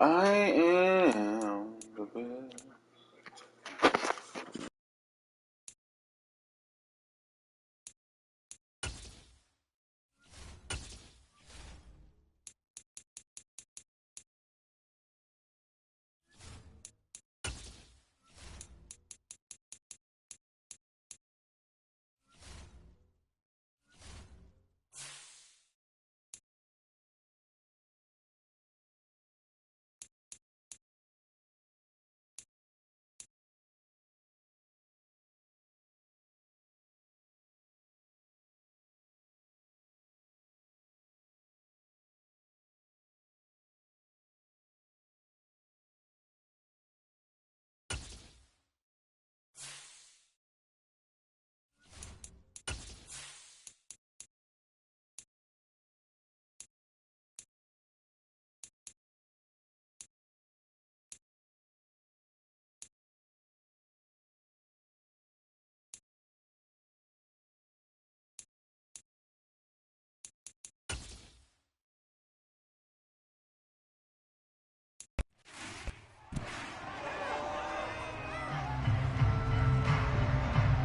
I am the best.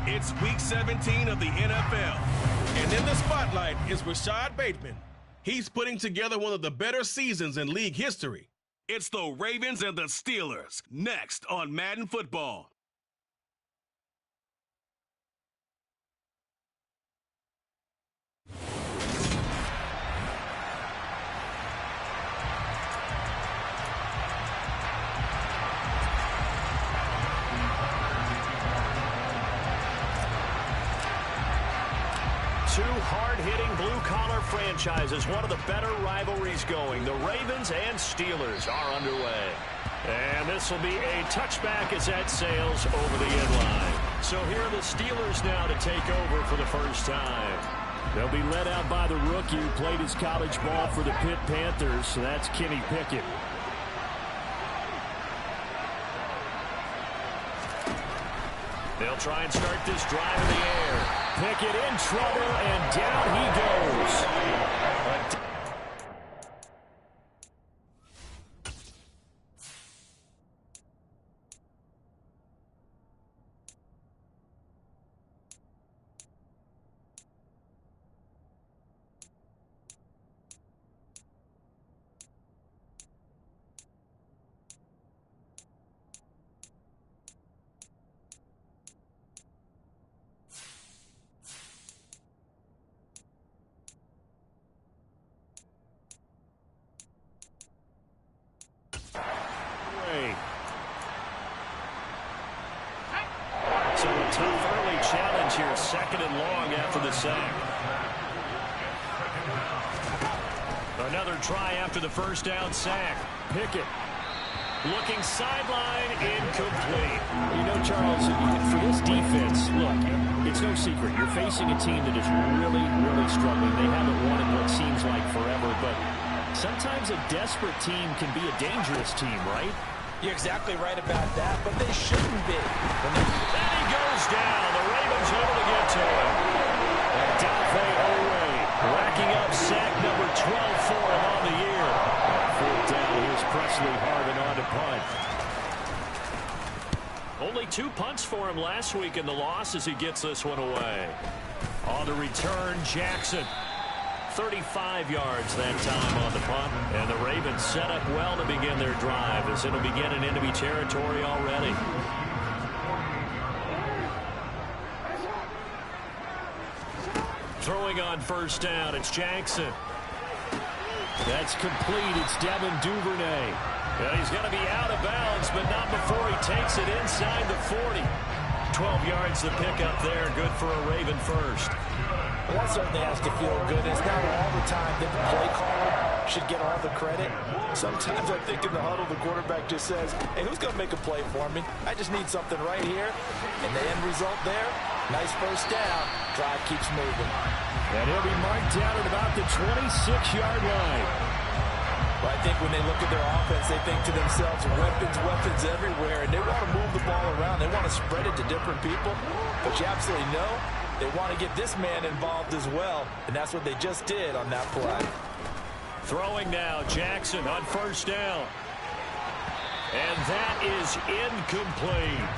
It's week 17 of the NFL, and in the spotlight is Rashad Bateman. He's putting together one of the better seasons in league history. It's the Ravens and the Steelers, next on Madden Football. Two hard-hitting blue-collar franchises, one of the better rivalries going. The Ravens and Steelers are underway. And this will be a touchback as that sails over the end line. So here are the Steelers now to take over for the first time. They'll be led out by the rookie who played his college ball for the Pitt Panthers, so that's Kenny Pickett. They'll try and start this drive in the air. Pickett in trouble, and down he goes. So a tough early challenge here, second and long after the sack. Another try after the first down sack. Pickett looking sideline, incomplete. You know, Charles, for this defense, look, it's no secret. You're facing a team that is really, really struggling. They haven't won in what seems like forever, but sometimes a desperate team can be a dangerous team, right? You're exactly right about that, but they shouldn't be. And he goes down. The Ravens able to get to him. And Dafe Owe racking up sack number 12 for him on the year. Fourth down, here's Presley Harvin on to punt. Only 2 punts for him last week in the loss as he gets this one away. On the return, Jackson. 35 yards that time on the punt. And the Ravens set up well to begin their drive as it'll begin in enemy territory already. Throwing on first down, it's Jackson. That's complete. It's Devin Duvernay. Yeah, he's going to be out of bounds, but not before he takes it inside the 40. 12 yards to pick up there. Good for a Raven first. Well, that certainly has to feel good. It's not all the time that the play caller should get all the credit. Sometimes I think in the huddle, the quarterback just says, hey, who's going to make a play for me? I just need something right here. And the end result there, nice first down. Drive keeps moving. And he'll be marked down at about the 26-yard line. But I think when they look at their offense, they think to themselves, weapons everywhere. And they want to move the ball around. They want to spread it to different people. But you absolutely know they want to get this man involved as well. And that's what they just did on that play. Throwing now, Jackson on first down. And that is incomplete.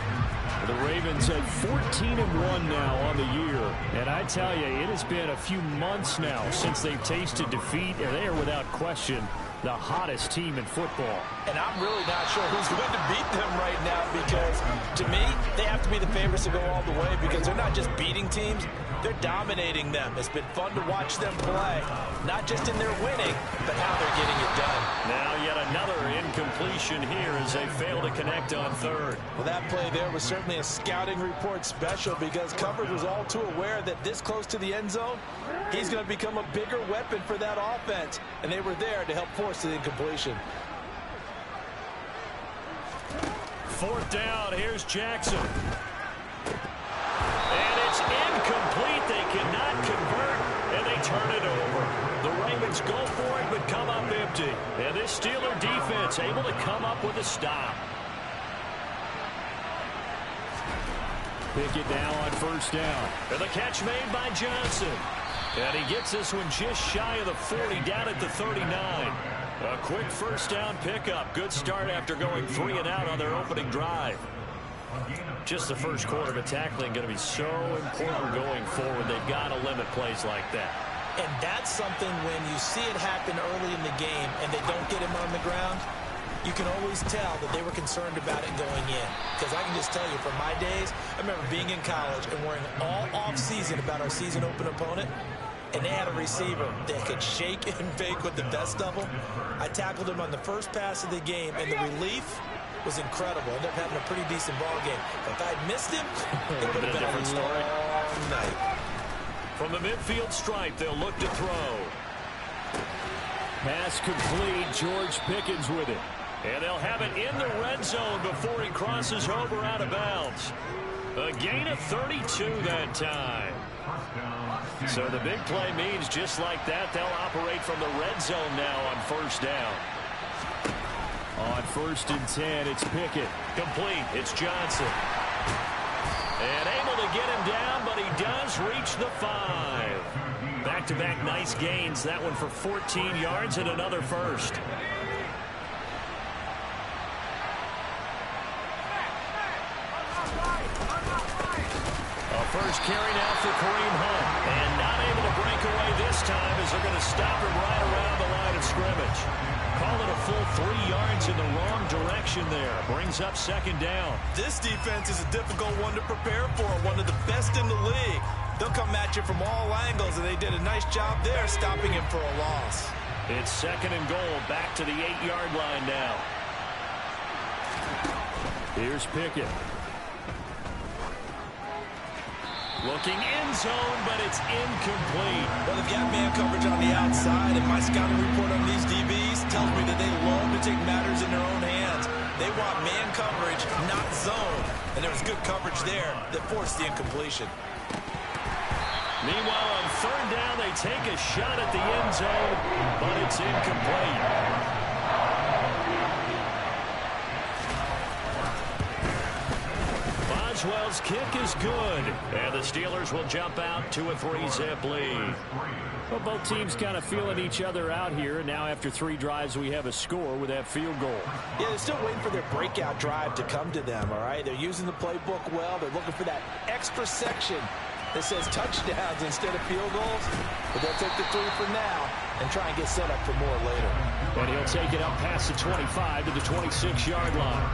The Ravens at 14-1 now on the year. And I tell you, it has been a few months now since they've tasted defeat, and they are without question the hottest team in football. And I'm really not sure who's going to beat them right now, because to me, they have to be the favorites to go all the way, because they're not just beating teams, they're dominating them. It's been fun to watch them play, not just in their winning, but how they're getting it done. Now yet another incompletion here as they fail to connect on third. Well, that play there was certainly a scouting report special, because coverage was all too aware that this close to the end zone, he's going to become a bigger weapon for that offense, and they were there to help force the incompletion. Fourth down, here's Jackson. And it's incomplete. They cannot convert, and they turn it over. The Ravens go for it, but come up empty. And this Steeler defense able to come up with a stop. Pickett now on first down. And the catch made by Johnson. And he gets this one just shy of the 40, down at the 39. A quick first down pickup. Good start after going 3 and out on their opening drive. Just the first quarter of tackling going to be so important going forward. They've got to limit plays like that. And that's something when you see it happen early in the game and they don't get him on the ground, you can always tell that they were concerned about it going in. Because I can just tell you, from my days, I remember being in college and worrying all off-season about our season open opponent, and they had a receiver that could shake and bake with the best of them. I tackled him on the first pass of the game, and the relief was incredible. Ended up having a pretty decent ball game. But if I had missed him, it would have been a different story. Night. From the midfield stripe, they'll look to throw. Pass complete. George Pickens with it. And they'll have it in the red zone before he crosses over out of bounds. A gain of 32 that time. So the big play means just like that, they'll operate from the red zone now on first down. On 1st and 10, it's Pickett. Complete. It's Johnson. And able to get him down, but he does reach the 5. Back-to-back nice gains. That one for 14 yards and another first. First carry now for Kareem Hunt. And not able to break away this time as they're going to stop him right around the line of scrimmage. Call it a full 3 yards in the wrong direction there. Brings up second down. This defense is a difficult one to prepare for. One of the best in the league. They'll come at you from all angles, and they did a nice job there stopping him for a loss. It's second and goal. Back to the 8-yard line now. Here's Pickett. Looking in zone, but it's incomplete. Well, they've got man coverage on the outside, and my scouting report on these DBs tells me that they love to take matters in their own hands. They want man coverage, not zone. And there was good coverage there that forced the incompletion. Meanwhile, on third down, they take a shot at the end zone, but it's incomplete. Boswell's kick is good, and the Steelers will jump out to a 3-zip lead. Well, both teams kind of feeling each other out here, and now after 3 drives, we have a score with that field goal. Yeah, they're still waiting for their breakout drive to come to them, all right? They're using the playbook well. They're looking for that extra section that says touchdowns instead of field goals. But they'll take the 3 for now and try and get set up for more later. And he'll take it up past the 25 to the 26-yard line.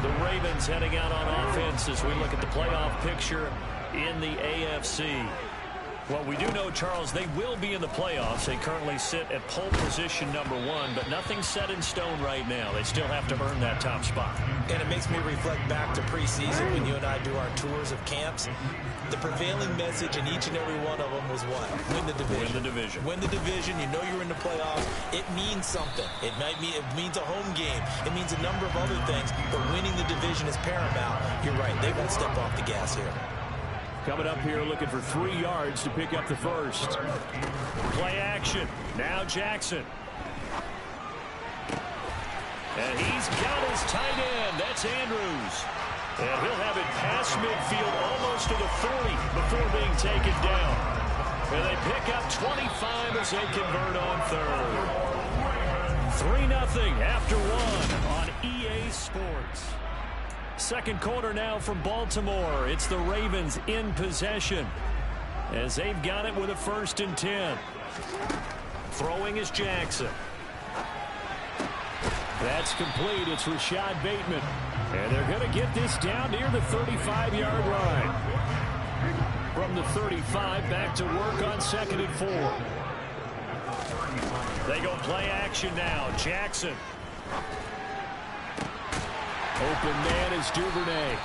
The Ravens heading out on offense as we look at the playoff picture in the AFC. Well, we do know, Charles, they will be in the playoffs. They currently sit at pole position number 1, but nothing's set in stone right now. They still have to earn that top spot. And it makes me reflect back to preseason when you and I do our tours of camps. The prevailing message in each and every one of them was what? Win the division. Win the division. Win the division. You know you're in the playoffs. It means something. It means a home game. It means a number of other things, but winning the division is paramount. You're right. They won't step off the gas here. Coming up here looking for 3 yards to pick up the first. Play action. Now Jackson. And he's got his tight end. That's Andrews. And he'll have it past midfield almost to the 40 before being taken down. And they pick up 25 as they convert on third. 3-0 after 1 on EA Sports. Second quarter now from Baltimore. It's the Ravens in possession as they've got it with a 1st and 10. Throwing is Jackson. That's complete. It's Rashad Bateman. And they're going to get this down near the 35-yard line. From the 35, back to work on 2nd and 4. They go play action now. Jackson. Open man is Duvernay.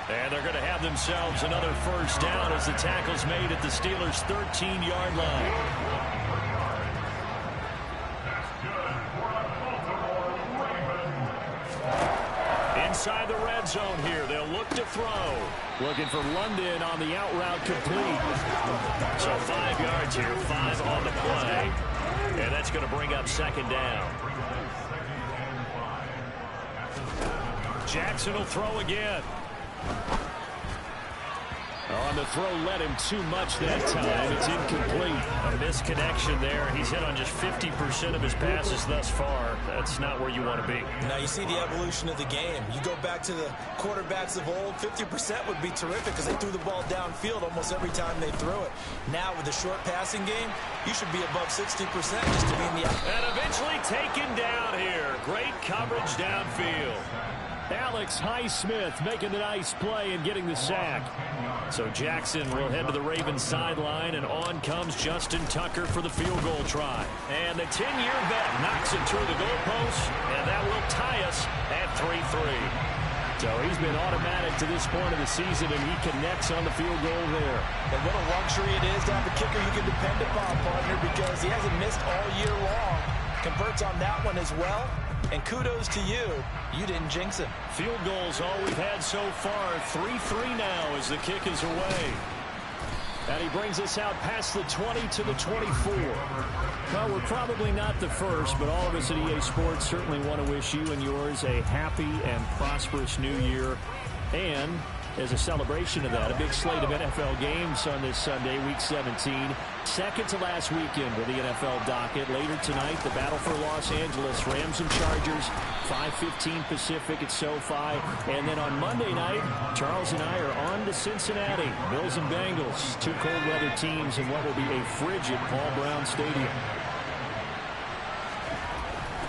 And they're going to have themselves another 1st down as the tackle's made at the Steelers' 13-yard line. Inside the red zone here. They'll look to throw. Looking for London on the out route complete. So 5 yards here, 5 on the play. And that's going to bring up 2nd down. Jackson will throw again. On the throw, led him too much that time. It's incomplete. A misconnection there. He's hit on just 50% of his passes thus far. That's not where you want to be. Now you see the evolution of the game. You go back to the quarterbacks of old, 50% would be terrific because they threw the ball downfield almost every time they threw it. Now with the short passing game, you should be above 60% just to be in the... And eventually taken down here. Great coverage downfield. Alex Highsmith making the nice play and getting the sack. So Jackson will head to the Ravens sideline, and on comes Justin Tucker for the field goal try. And the 10-year vet knocks it through the goalpost, and that will tie us at 3-3. So he's been automatic to this point of the season, and he connects on the field goal there. And what a luxury it is to have a kicker you can depend upon, partner, because he hasn't missed all year long. Converts on that one as well. And kudos to you. You didn't jinx it. Field goals all we've had so far. 3-3 now as the kick is away. And he brings us out past the 20 to the 24. Well, we're probably not the first, but all of us at EA Sports certainly want to wish you and yours a happy and prosperous new year. And as a celebration of that, a big slate of NFL games on this Sunday, Week 17. Second to last weekend with the NFL docket. Later tonight, the battle for Los Angeles, Rams and Chargers, 5:15 Pacific at SoFi. And then on Monday night, Charles and I are on to Cincinnati. Bills and Bengals, two cold weather teams in what will be a frigid Paul Brown Stadium.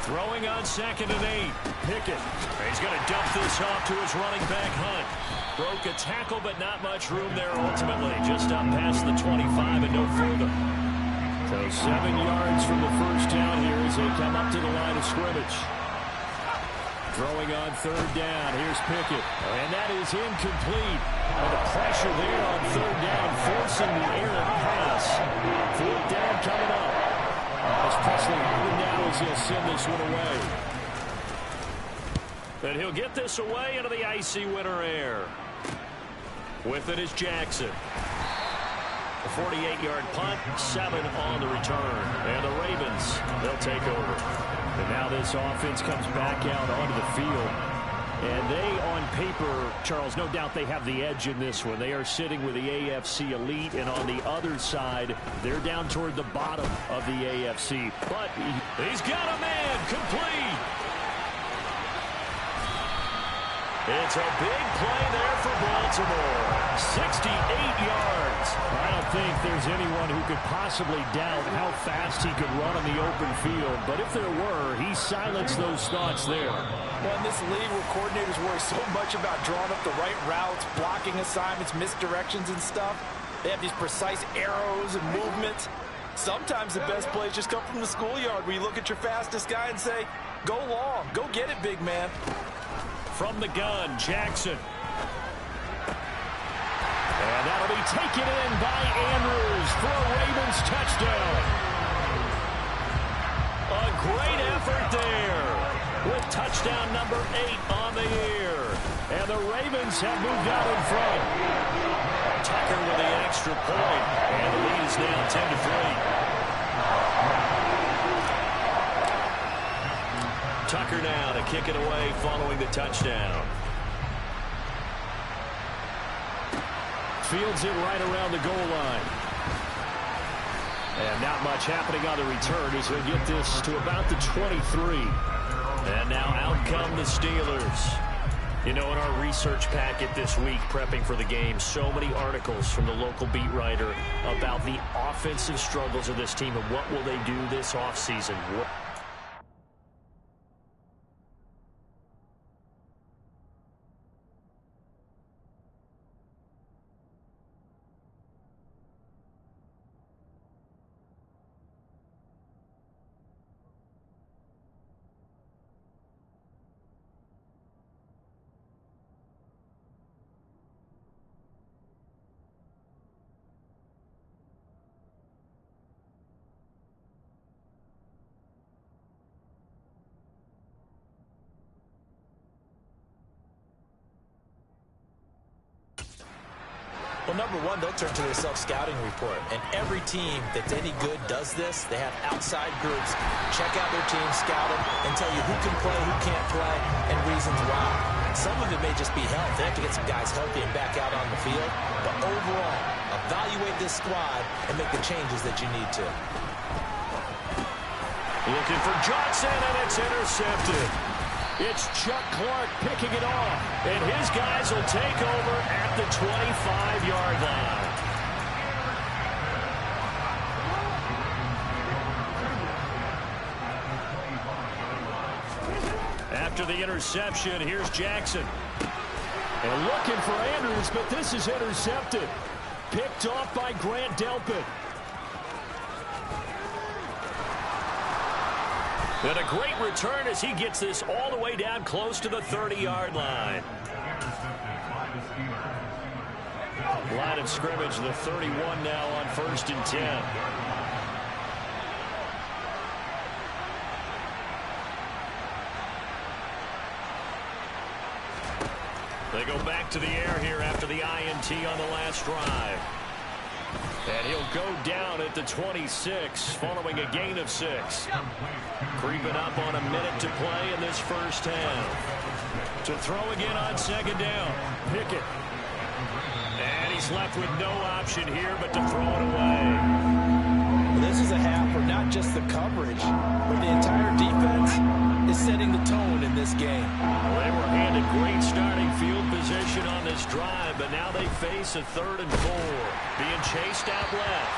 Throwing on 2nd and 8. Pickett. He's going to dump this off to his running back, Hunt. Broke a tackle, but not much room there ultimately. Just up past the 25 and no further. So 7 yards from the 1st down here as they come up to the line of scrimmage. Throwing on 3rd down. Here's Pickett. And that is incomplete. And the pressure there on 3rd down, forcing the errant pass. 4th down coming up. As Presley moving now as he'll send this one away. And he'll get this away into the icy winter air. With it is Jackson. A 48-yard punt, 7 on the return. And the Ravens, they'll take over. And now this offense comes back out onto the field. And they, on paper, Charles, no doubt they have the edge in this one. They are sitting with the AFC elite, and on the other side, they're down toward the bottom of the AFC. But he's got a man complete. It's a big play there for Baltimore. 68 yards. I don't think there's anyone who could possibly doubt how fast he could run on the open field. But if there were, he silenced those thoughts there. Well, in this league where coordinators worry so much about drawing up the right routes, blocking assignments, misdirections and stuff, they have these precise arrows and movements. Sometimes the best plays just come from the schoolyard where you look at your fastest guy and say, go long, go get it, big man. From the gun, Jackson. And that'll be taken in by Andrews for a Ravens touchdown. A great effort there with touchdown number 8 on the year. And the Ravens have moved out in front. Tucker with the extra point. And the lead is now 10-3. Tucker now to kick it away following the touchdown. Fields it right around the goal line. And not much happening on the return as we get this to about the 23. And now out come the Steelers. You know, in our research packet this week, prepping for the game, so many articles from the local beat writer about the offensive struggles of this team and what will they do this offseason. Well, number one, they'll turn to their self-scouting report. And every team that's any good does this. They have outside groups. Check out their team, scout them, and tell you who can play, who can't play, and reasons why. Some of it may just be health. They have to get some guys healthy and back out on the field. But overall, evaluate this squad and make the changes that you need to. Looking for Johnson, and it's intercepted. It's Chuck Clark picking it off, and his guys will take over at the 25-yard line. After the interception, here's Jackson. And looking for Andrews, but this is intercepted. Picked off by Grant Delpit. And a great return as he gets this all the way down close to the 30-yard line. Line of scrimmage, the 31 now on 1st and 10. They go back to the air here after the INT on the last drive. And he'll go down at the 26 following a gain of 6. Creeping up on a minute to play in this first half. To throw again on 2nd down. Pickett. And he's left with no option here but to throw it away. This is a half where not just the coverage, but the entire defense is setting the tone in this game. Well, they were handed great starting field position on this drive, but now they face a 3rd and 4. Being chased out left.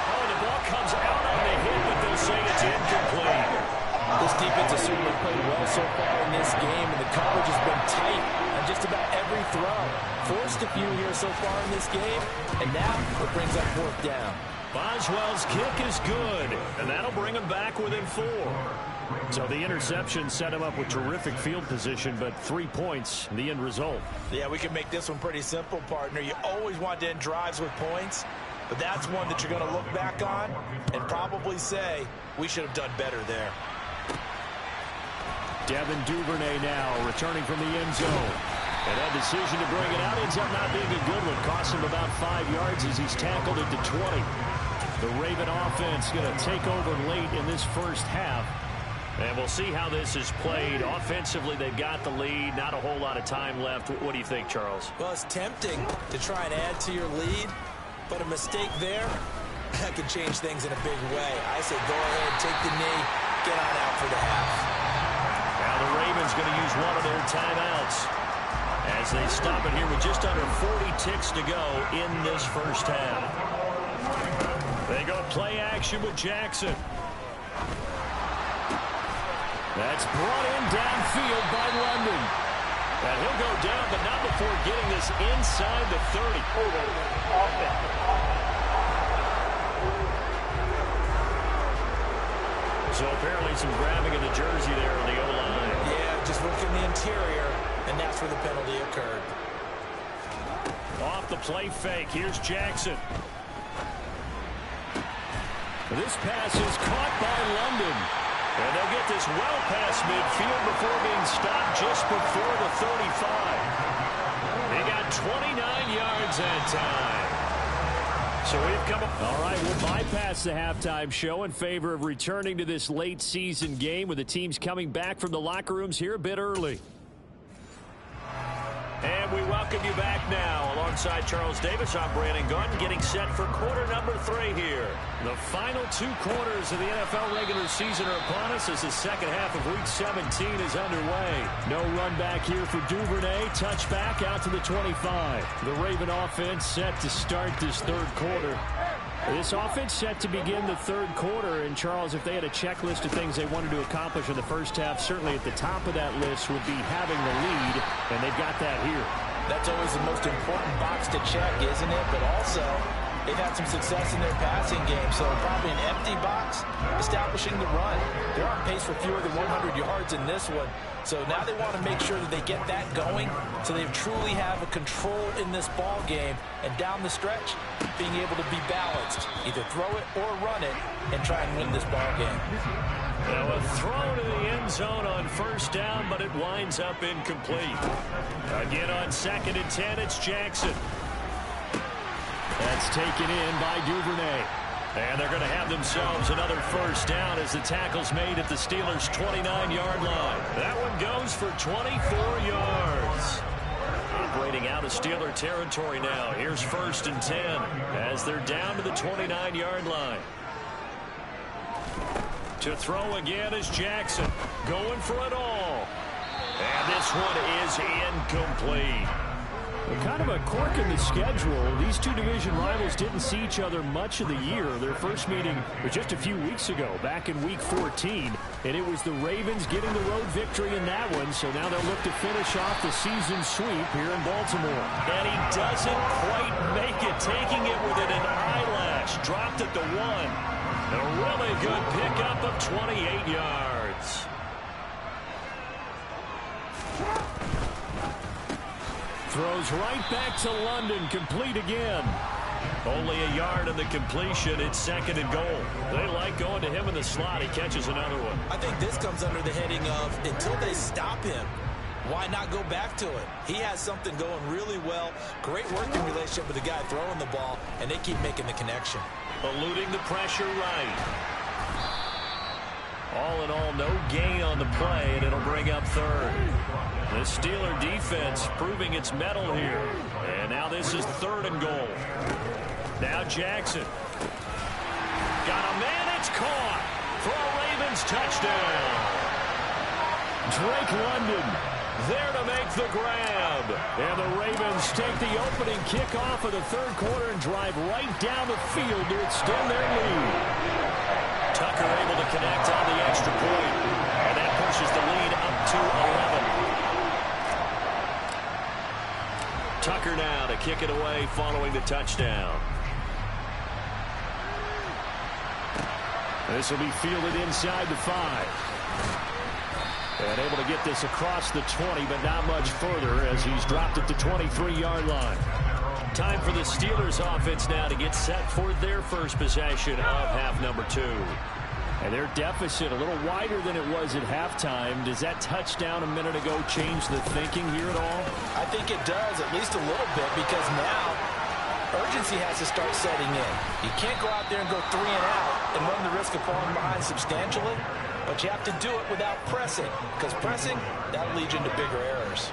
Oh, the ball comes out on the hit, but they'll say it's incomplete. This defense has certainly played well so far in this game, and the coverage has been tight on just about every throw. Forced a few here so far in this game, and now it brings up 4th down. Boswell's kick is good, and that'll bring him back within 4. So the interception set him up with terrific field position, but 3 points, the end result. Yeah, we can make this one pretty simple, partner. You always want to end drives with points, but that's one that you're going to look back on and probably say, we should have done better there. Devin Duvernay now returning from the end zone. And that decision to bring it out ends up not being a good one. Cost him about 5 yards as he's tackled it to 20. The Raven offense going to take over late in this first half. And we'll see how this is played. Offensively, they've got the lead. Not a whole lot of time left. What do you think, Charles? Well, it's tempting to try and add to your lead, but a mistake there, that could change things in a big way. I say go ahead, take the knee, get on out for the half. Now the Ravens going to use one of their timeouts as they stop it here with just under 40 ticks to go in this first half. They go play action with Jackson. That's brought in downfield by London. And he'll go down, but not before getting this inside the 30. So apparently some grabbing of the jersey there on the O-line. Yeah, just working the interior, and that's where the penalty occurred. Off the play fake, here's Jackson. This pass is caught by London. And they'll get this well past midfield before being stopped just before the 35. They got 29 yards that time. So we've come up. All right, we'll bypass the halftime show in favor of returning to this late season game with the teams coming back from the locker rooms here a bit early. And we welcome you back now. Alongside Charles Davis, I'm Brandon Gunn, getting set for quarter number 3 here. The final 2 quarters of the NFL regular season are upon us as the second half of Week 17 is underway. No run back here for Duvernay. Touchback out to the 25. The Raven offense set to start this third quarter. This offense set to begin the third quarter. And, Charles, if they had a checklist of things they wanted to accomplish in the first half, certainly at the top of that list would be having the lead, and they've got that here. That's always the most important box to check, isn't it? But also, they've had some success in their passing game, so probably an empty box, establishing the run. They're on pace for fewer than 100 yards in this one. So now they want to make sure that they get that going so they truly have a control in this ball game. And down the stretch, being able to be balanced. Either throw it or run it and try and win this ball game. Now a throw to the end zone on first down, but it winds up incomplete. Again on 2nd and 10, it's Jackson. That's taken in by Duvernay. And they're going to have themselves another first down as the tackle's made at the Steelers' 29-yard line. That one goes for 24 yards. Operating out of Steeler territory now. Here's 1st and 10 as they're down to the 29-yard line. To throw again is Jackson. Going for it all. And this one is incomplete. Kind of a quirk in the schedule. These two division rivals didn't see each other much of the year. Their first meeting was just a few weeks ago, back in Week 14. And it was the Ravens getting the road victory in that one. So now they'll look to finish off the season sweep here in Baltimore. And he doesn't quite make it, taking it within an eyelash. Dropped at the 1. A really good pickup of 28 yards. Throws right back to London, complete again. Only a yard in the completion. It's 2nd and goal. They like going to him in the slot. He catches another one. I think this comes under the heading of until they stop him, why not go back to it? He has something going really well. Great working relationship with the guy throwing the ball, and they keep making the connection. Eluding the pressure right. All in all, no gain on the play, and it'll bring up 3rd. The Steeler defense proving its mettle here. And now this is 3rd and goal. Now Jackson. Got a man, it's caught for a Ravens touchdown. Drake London there to make the grab. And the Ravens take the opening kickoff of the third quarter and drive right down the field to extend their lead. Tucker able to connect on the extra point. And that pushes the lead up to 11. Tucker now to kick it away following the touchdown. This will be fielded inside the 5. And able to get this across the 20, but not much further as he's dropped at the 23-yard line. Time for the Steelers offense now to get set for their first possession of half number 2. And their deficit a little wider than it was at halftime. Does that touchdown a minute ago change the thinking here at all? I think it does, at least a little bit, because now urgency has to start setting in. You can't go out there and go 3 and out and run the risk of falling behind substantially, but you have to do it without pressing, because pressing, that'll lead you into bigger errors.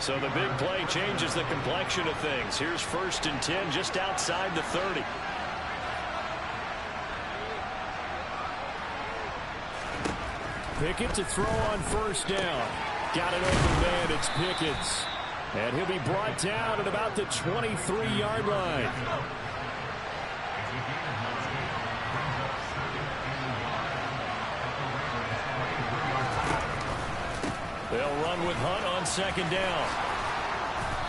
So the big play changes the complexion of things. Here's 1st and 10 just outside the 30. Pickett to throw on first down. Got it open man, it's Pickett's. And he'll be brought down at about the 23-yard line. They'll run with Hunt on 2nd down.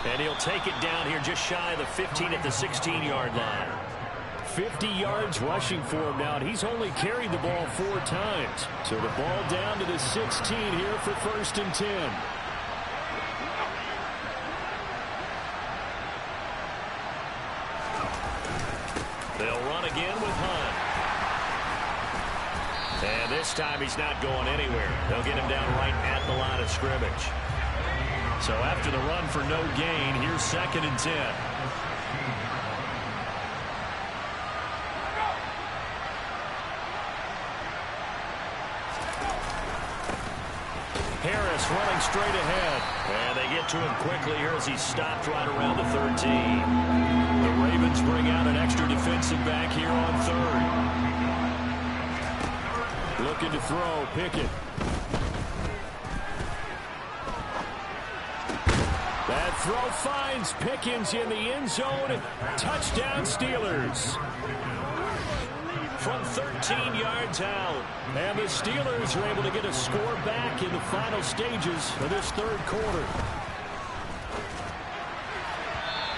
And he'll take it down here just shy of the 15 at the 16-yard line. 50 yards rushing for him now, and he's only carried the ball 4 times. So the ball down to the 16 here for 1st and 10. They'll run again with Hunt. And this time he's not going anywhere. They'll get him down right at the line of scrimmage. So after the run for no gain, here's 2nd and 10. Harris this, running straight ahead. And they get to him quickly here as he's stopped right around the 13. The Ravens bring out an extra defensive back here on third. Looking to throw, Pickett. That throw finds Pickens in the end zone. Touchdown, Steelers. From 13 yards out. And the Steelers are able to get a score back in the final stages of this third quarter.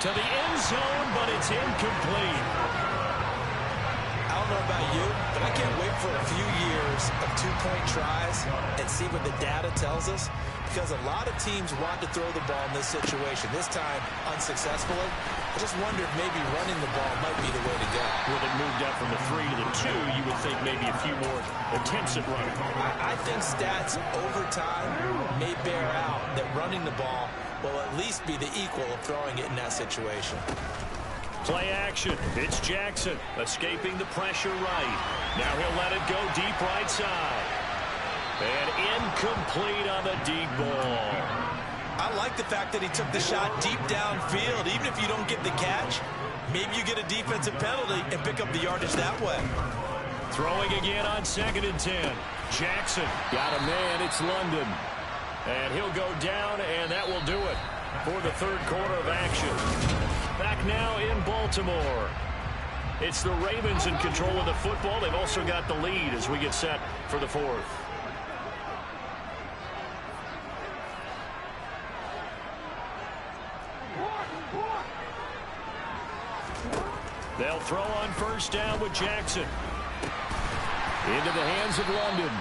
To the end zone, but it's incomplete. I don't know about you, but I can't wait for a few years of two-point tries and see what the data tells us, because a lot of teams want to throw the ball in this situation. This time, unsuccessfully. I just wonder if maybe running the ball might be the way to go. With it moved up from the 3 to the 2, you would think maybe a few more attempts at running. I think stats over time may bear out that running the ball will at least be the equal of throwing it in that situation. Play action. It's Jackson escaping the pressure right. Now he'll let it go deep right side. And incomplete on the deep ball. I like the fact that he took the shot deep downfield. Even if you don't get the catch, maybe you get a defensive penalty and pick up the yardage that way. Throwing again on 2nd and 10. Jackson. Got a man. It's London. And he'll go down, and that will do it for the third quarter of action. Back now in Baltimore. It's the Ravens in control of the football. They've also got the lead as we get set for the fourth. They'll throw on first down with Jackson. Into the hands of London.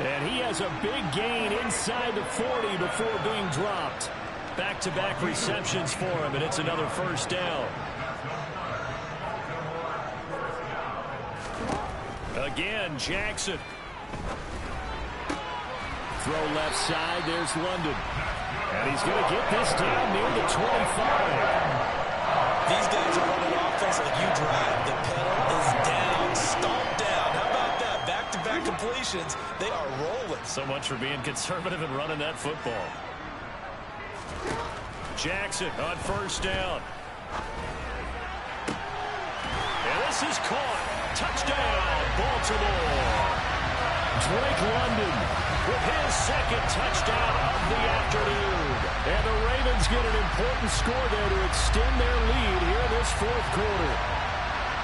And he has a big gain inside the 40 before being dropped. Back-to-back receptions for him, and it's another first down. Again, Jackson. Throw left side. There's London. And he's going to get this down near the 25. These guys are running offense like you drive. The pedal is down, stomped down. How about that? Back-to-back completions. They are rolling. So much for being conservative and running that football. Jackson on first down. And this is caught. Touchdown, Baltimore. Drake London with his second touchdown of the afternoon. And the Ravens get an important score there to extend their lead here in this fourth quarter.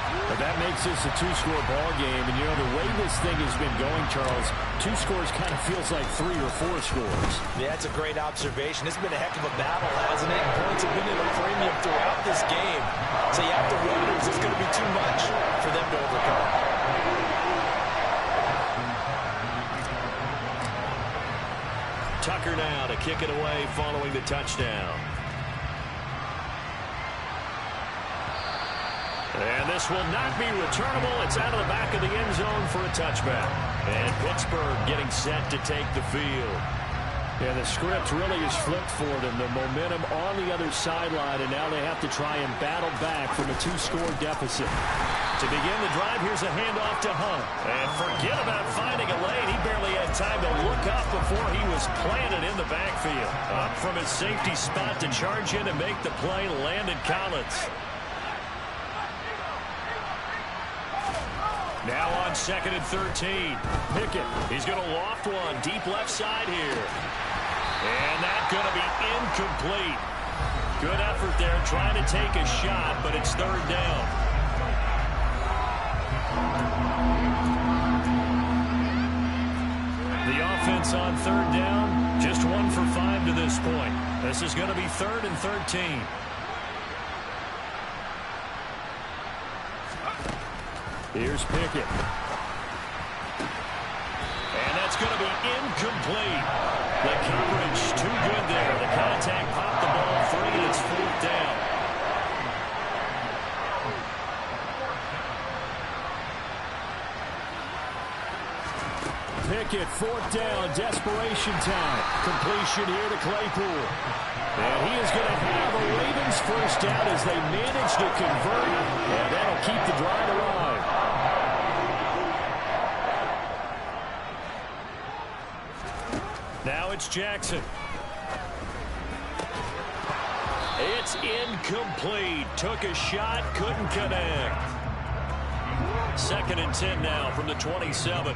But that makes this a two-score ball game. And, you know, the way this thing has been going, Charles, two scores kind of feels like 3 or 4 scores. Yeah, that's a great observation. It's been a heck of a battle, hasn't it? And points have been in a premium throughout this game. So you have to wonder, is this going to be too much for them to overcome? Tucker now to kick it away following the touchdown. And this will not be returnable. It's out of the back of the end zone for a touchback. And Pittsburgh getting set to take the field. Yeah, the script really is flipped for them. The momentum on the other sideline, and now they have to try and battle back from a 2-score deficit. To begin the drive, here's a handoff to Hunt. And forget about finding a lane. He barely had time to look up before he was planted in the backfield. Up from his safety spot to charge in and make the play, landed Collins. Now on 2nd and 13. Pickett. He's going to loft one deep left side here. And that's going to be incomplete. Good effort there trying to take a shot, but it's third down. The offense on third down, just 1 for 5 to this point. This is going to be 3rd and 13. Here's Pickett. And that's going to be incomplete. The coverage too good there. The contact popped the ball free, and it's 4th down. Pickett, 4th down, desperation time. Completion here to Claypool. And he is going to have a Ravens first down as they manage to convert. And that'll keep the drive alive. Now it's Jackson. It's incomplete. Took a shot, couldn't connect. 2nd and 10 now from the 27.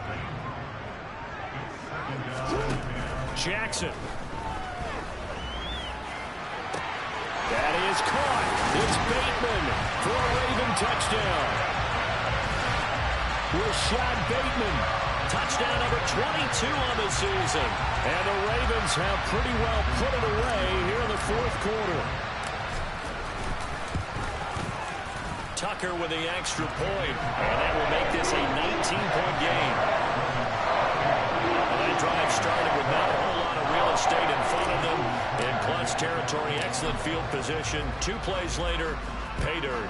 Jackson. That is caught. It's Bateman for a Raven touchdown. Rashad Bateman, touchdown number 22 on the season. And the Ravens have pretty well put it away here in the 4th quarter. Tucker with the extra point, and that will make this a 19-point game. That drive started with not a whole lot of real estate in front of them. In clutch territory, excellent field position. 2 plays later, pay dirt.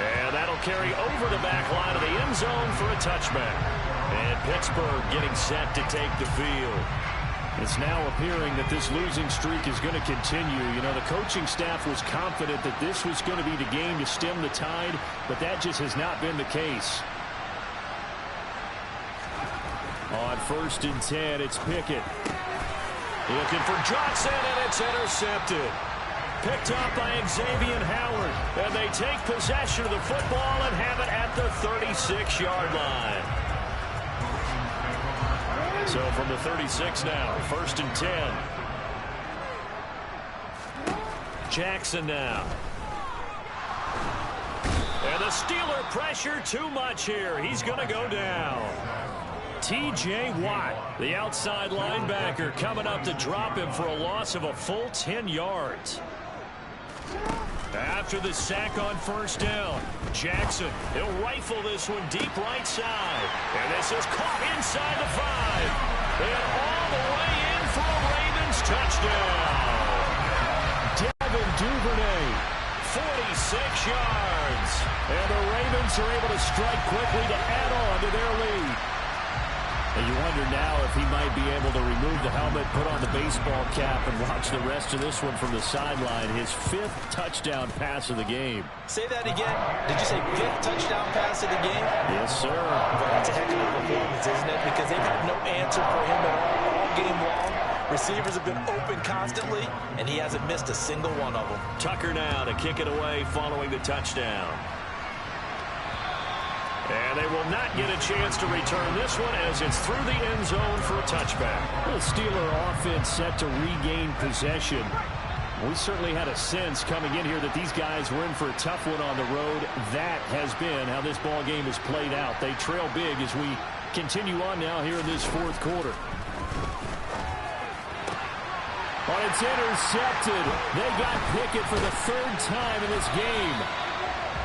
And that'll carry over the back line of the end zone for a touchback. And Pittsburgh getting set to take the field. It's now appearing that this losing streak is going to continue. You know, the coaching staff was confident that this was going to be the game to stem the tide, but that just has not been the case. On 1st and 10, it's Pickett. Looking for Johnson, and it's intercepted. Picked up by Xavier Howard, and they take possession of the football and have it at the 36-yard line. So from the 36 now, 1st and 10. Jackson now. And the Steeler pressure too much here. He's going to go down. T.J. Watt, the outside linebacker, coming up to drop him for a loss of a full 10 yards. After the sack on 1st down, Jackson, he'll rifle this one deep right side. And this is caught inside the 5. And all the way in for a Ravens touchdown. Devin Duvernay, 46 yards. And the Ravens are able to strike quickly to add on to their lead. And you wonder now if he might be able to remove the helmet, put on the baseball cap, and watch the rest of this one from the sideline. His 5th touchdown pass of the game. Say that again. Did you say 5th touchdown pass of the game? Yes, sir. Well, that's a heck of a performance, isn't it? Because they've had no answer for him at all game long. Receivers have been open constantly, and he hasn't missed a single one of them. Tucker now to kick it away following the touchdown. And they will not get a chance to return this one as it's through the end zone for a touchback. The Steeler offense set to regain possession. We certainly had a sense coming in here that these guys were in for a tough one on the road. That has been how this ball game has played out. They trail big as we continue on now here in this 4th quarter. But it's intercepted. They got Pickett for the 3rd time in this game.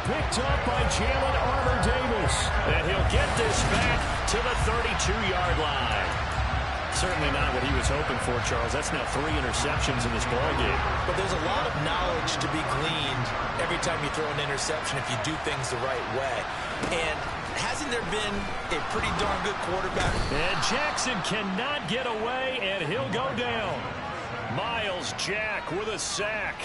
Picked up by Jalen Armour-Davis. And he'll get this back to the 32-yard line. Certainly not what he was hoping for, Charles. That's now 3 interceptions in this ballgame. But there's a lot of knowledge to be gleaned every time you throw an interception if you do things the right way. And hasn't there been a pretty darn good quarterback? And Jackson cannot get away, and he'll go down. Miles Jack with a sack.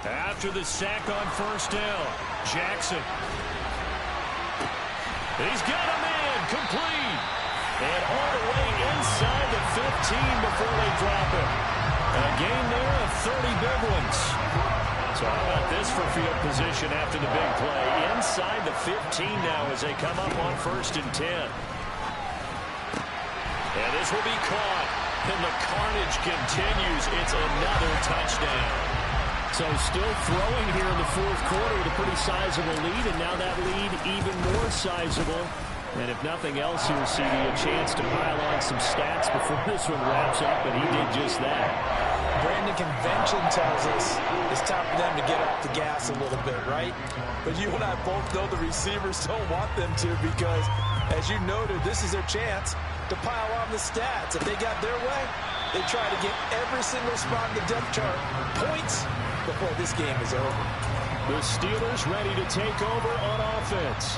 After the sack on 1st down, Jackson. He's got a man, complete. And all the way inside the 15 before they drop him. A gain there of 30 big ones. So how about this for field position after the big play? Inside the 15 now as they come up on 1st and 10. And this will be caught. And the carnage continues. It's another touchdown. So still throwing here in the 4th quarter with a pretty sizable lead, and now that lead even more sizable. And if nothing else here, CD, a chance to pile on some stats before this one wraps up, and he did just that. Brandon, convention tells us it's time for them to get off the gas a little bit, right? But you and I both know the receivers don't want them to because, as you noted, this is their chance to pile on the stats. If they got their way, they try to get every single spot in the depth chart points before this game is over. The Steelers ready to take over on offense.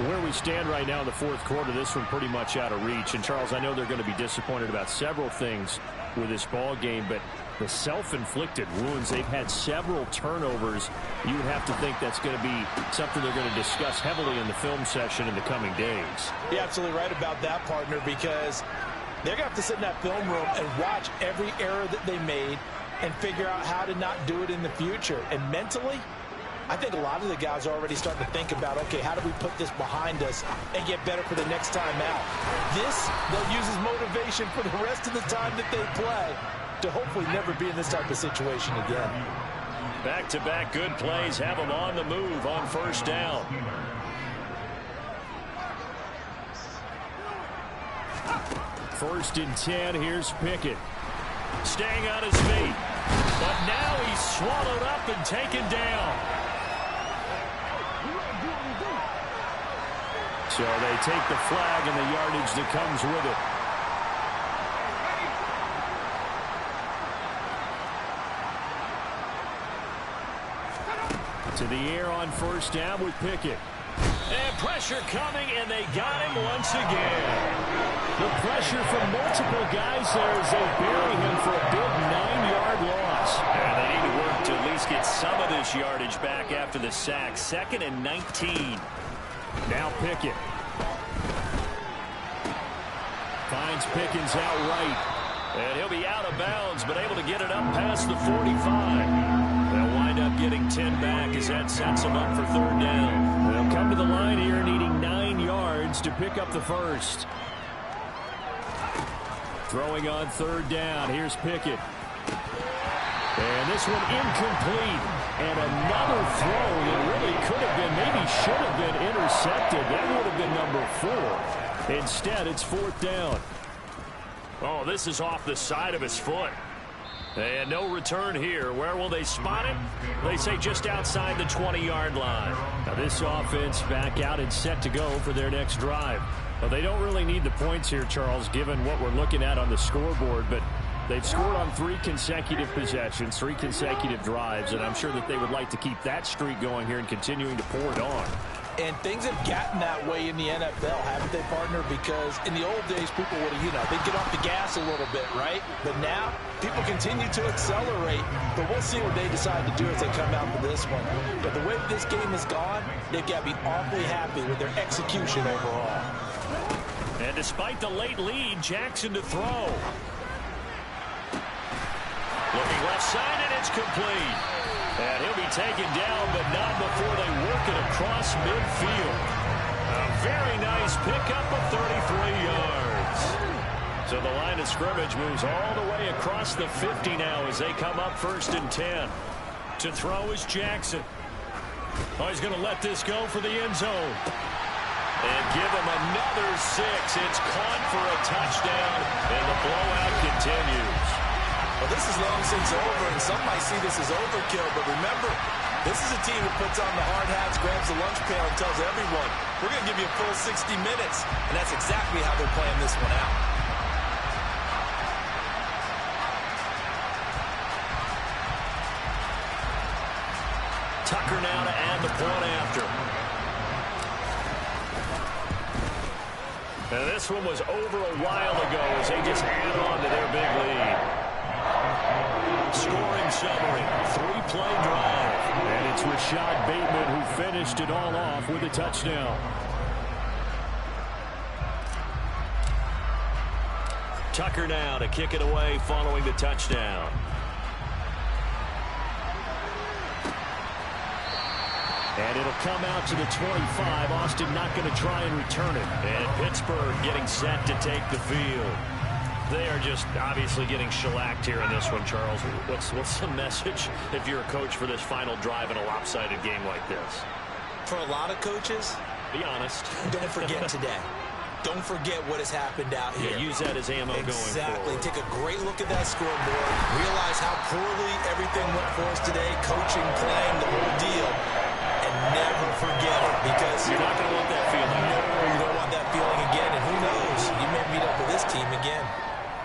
Where we stand right now in the 4th quarter, this one pretty much out of reach. And, Charles, I know they're going to be disappointed about several things. with this ball game, but the self-inflicted wounds, they've had several turnovers. You would have to think that's going to be something they're going to discuss heavily in the film session in the coming days. You're absolutely right about that, partner, because they're going to have to sit in that film room and watch every error that they made and figure out how to not do it in the future. And mentally, I think a lot of the guys are already starting to think about, okay, how do we put this behind us and get better for the next time out? This, they'll use as motivation for the rest of the time that they play to hopefully never be in this type of situation again. Back-to-back good plays have them on the move on first down. First and 10, here's Pickett. Staying on his feet. But now he's swallowed up and taken down. So they take the flag and the yardage that comes with it. To the air on first down with Pickett. And pressure coming, and they got him once again. The pressure from multiple guys there as they bury him for a big 9-yard loss. And they need to work to at least get some of this yardage back after the sack. 2nd and 19. Now Pickett. Finds Pickens out right. And he'll be out of bounds, but able to get it up past the 45. They'll wind up getting 10 back as that sets them up for 3rd down. They'll come to the line here needing 9 yards to pick up the first. Throwing on 3rd down. Here's Pickett. And this one incomplete. And another throw that really could have been, maybe should have been intercepted. That would have been number 4. Instead, it's 4th down. Oh, this is off the side of his foot. And no return here. Where will they spot him? They say just outside the 20-yard line. Now this offense back out and set to go for their next drive. Well, they don't really need the points here, Charles, given what we're looking at on the scoreboard, but they've scored on 3 consecutive possessions, 3 consecutive drives, and I'm sure that they would like to keep that streak going here and continuing to pour it on. And things have gotten that way in the NFL, haven't they, partner? Because in the old days, people would have, they'd get off the gas a little bit, right? But now, people continue to accelerate. But we'll see what they decide to do as they come out for this one. But the way this game has gone, they've got to be awfully happy with their execution overall. And despite the late lead, Jackson to throw. Looking left side, and it's complete. And he'll be taken down, but not before they work it across midfield. A very nice pickup of 33 yards. So the line of scrimmage moves all the way across the 50 now as they come up 1st and 10. To throw is Jackson. Oh, he's going to let this go for the end zone. And give him another 6. It's caught for a touchdown, and the blowout continues. Well, this is long since over, and some might see this as overkill. But remember, this is a team that puts on the hard hats, grabs the lunch pail, and tells everyone, we're going to give you a full 60 minutes. And that's exactly how they're playing this one out. Tucker now to add the point after. Now this one was over a while ago as they just add on to their big lead. Scoring summary, 3-play drive. And it's Rashad Bateman who finished it all off with a touchdown. Tucker now to kick it away following the touchdown. And it'll come out to the 25. Austin not going to try and return it. And Pittsburgh getting set to take the field. They are just obviously getting shellacked here in this one, Charles. What's the message if you're a coach for this final drive in a lopsided game like this? For a lot of coaches, be honest. Don't forget today. Don't forget what has happened out here. Yeah, use that as ammo going forward. Exactly. Take a great look at that scoreboard. Realize how poorly everything went for us today. Coaching, playing, the whole deal. And never forget it, because you're not going to want that feeling. No, you don't want that feeling again. And who knows? You may meet up with this team again.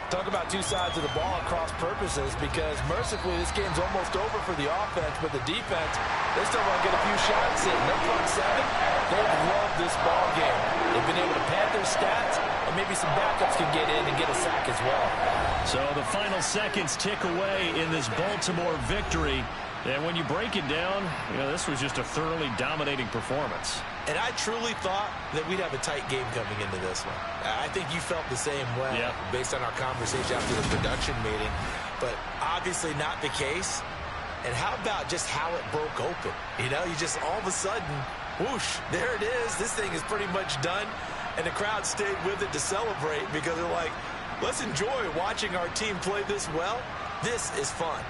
Talk about two sides of the ball at cross purposes, because mercifully this game's almost over for the offense, but the defense, they still want to get a few shots in. Their front seven, they've loved this ball game. They've been able to pad their stats, and maybe some backups can get in and get a sack as well. So the final seconds tick away in this Baltimore victory. And when you break it down, this was just a thoroughly dominating performance. And I truly thought that we'd have a tight game coming into this one. I think you felt the same way based on our conversation after the production meeting. But obviously not the case. And how about just how it broke open? You just all of a sudden, whoosh, there it is. This thing is pretty much done. And the crowd stayed with it to celebrate because they're like, let's enjoy watching our team play this well. This is fun.